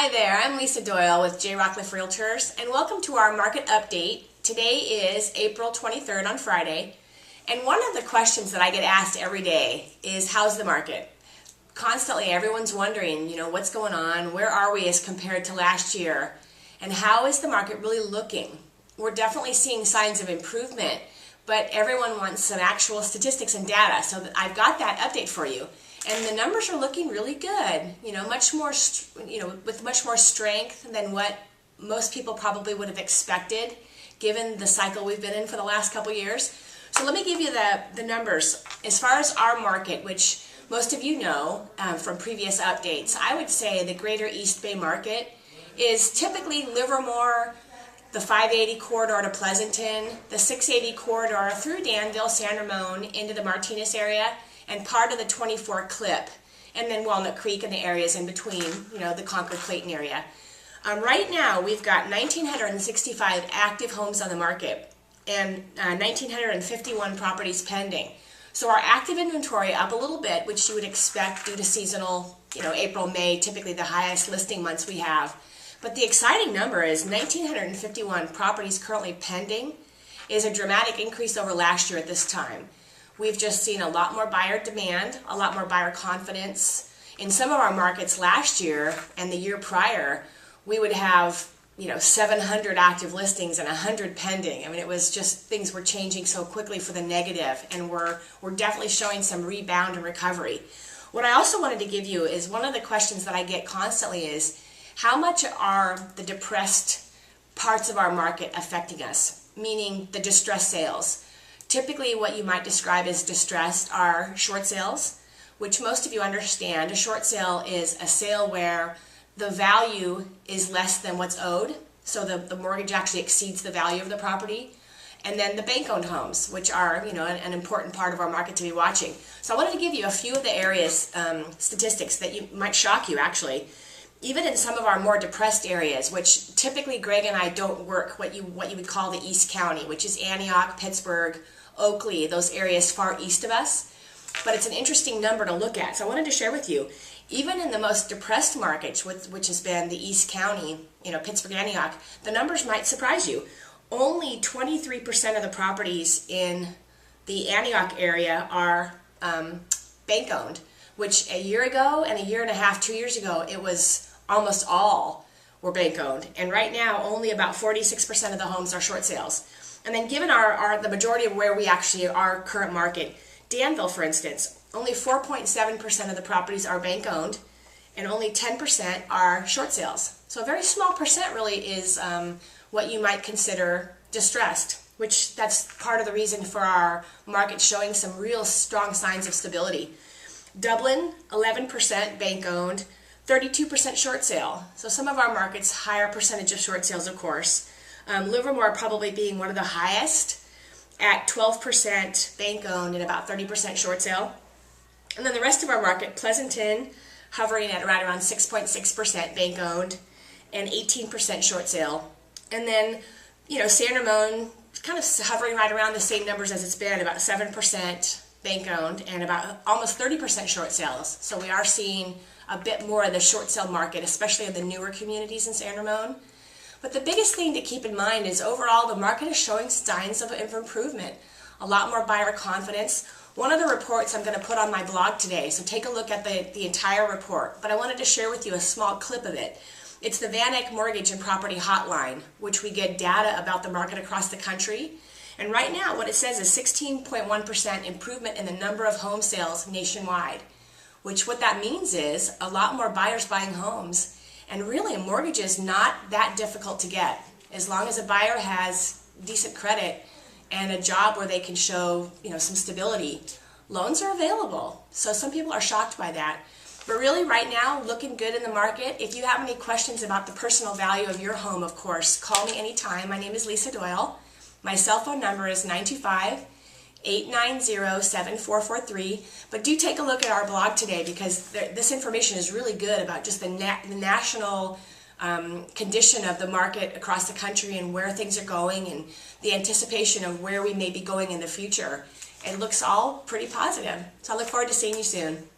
Hi there, I'm Lisa Doyle with J.Rockcliff Realtors, and welcome to our market update. Today is April 23rd on Friday, and one of the questions that I get asked every day is, how's the market? Constantly everyone's wondering, what's going on, where are we as compared to last year, and how is the market really looking? We're definitely seeing signs of improvement, but everyone wants some actual statistics and data, so I've got that update for you. And the numbers are looking really good, much more, with much more strength than what most people probably would have expected, given the cycle we've been in for the last couple years. So let me give you the numbers. As far as our market, which most of you know from previous updates, I would say the greater East Bay market is typically Livermore, the 580 corridor to Pleasanton, the 680 corridor through Danville, San Ramon, into the Martinez area, and part of the 24 Clip, and then Walnut Creek and the areas in between, the Concord, Clayton area. Right now, we've got 1,965 active homes on the market and 1,951 properties pending. So our active inventory up a little bit, which you would expect due to seasonal, April, May, typically the highest listing months we have. But the exciting number is 1,951 properties currently pending is a dramatic increase over last year at this time. We've just seen a lot more buyer demand, a lot more buyer confidence. In some of our markets last year and the year prior, we would have 700 active listings and 100 pending. I mean, it was just, things were changing so quickly for the negative, and we're definitely showing some rebound and recovery. What I also wanted to give you is one of the questions that I get constantly is, how much are the depressed parts of our market affecting us? Meaning the distressed sales. Typically what you might describe as distressed are short sales, which most of you understand. A short sale is a sale where the value is less than what's owed, so the mortgage actually exceeds the value of the property. And then the bank-owned homes, which are an important part of our market to be watching. So I wanted to give you a few of the areas, statistics that might shock you actually. Even in some of our more depressed areas, which typically Greg and I don't work what you would call the East County, which is Antioch, Pittsburgh, Oakley, those areas far east of us. But it's an interesting number to look at. So I wanted to share with you, even in the most depressed markets, which has been the East County, Pittsburgh, Antioch, the numbers might surprise you. Only 23% of the properties in the Antioch area are bank-owned, which a year ago and a year and a half, 2 years ago, it was almost all were bank-owned. And right now, only about 46% of the homes are short sales. And then given the majority of where we actually are current market, Danville, for instance, only 4.7% of the properties are bank-owned, and only 10% are short sales. So a very small percent really is what you might consider distressed, which that's part of the reason for our market showing some real strong signs of stability. Dublin, 11% bank-owned, 32% short sale. So some of our markets, higher percentage of short sales, of course. Livermore probably being one of the highest at 12% bank-owned and about 30% short sale. And then the rest of our market, Pleasanton, hovering at right around 6.6% bank-owned and 18% short sale. And then, San Ramon, kind of hovering right around the same numbers as it's been, about 7% bank-owned and about almost 30% short sales. So we are seeing a bit more of the short sale market, especially in the newer communities in San Ramon. But the biggest thing to keep in mind is overall the market is showing signs of improvement. A lot more buyer confidence. One of the reports I'm going to put on my blog today, so take a look at the entire report. But I wanted to share with you a small clip of it. It's the Van Eck Mortgage and Property Hotline, which we get data about the market across the country. And right now what it says is 16.1% improvement in the number of home sales nationwide. Which what that means is a lot more buyers buying homes. And really, a mortgage is not that difficult to get. As long as a buyer has decent credit and a job where they can show, some stability, loans are available. So some people are shocked by that. But really, right now, looking good in the market. If you have any questions about the personal value of your home, of course, call me anytime. My name is Lisa Doyle. My cell phone number is 925-890-7443. But do take a look at our blog today, because this information is really good about just the national condition of the market across the country and where things are going and the anticipation of where we may be going in the future. It looks all pretty positive. So I look forward to seeing you soon.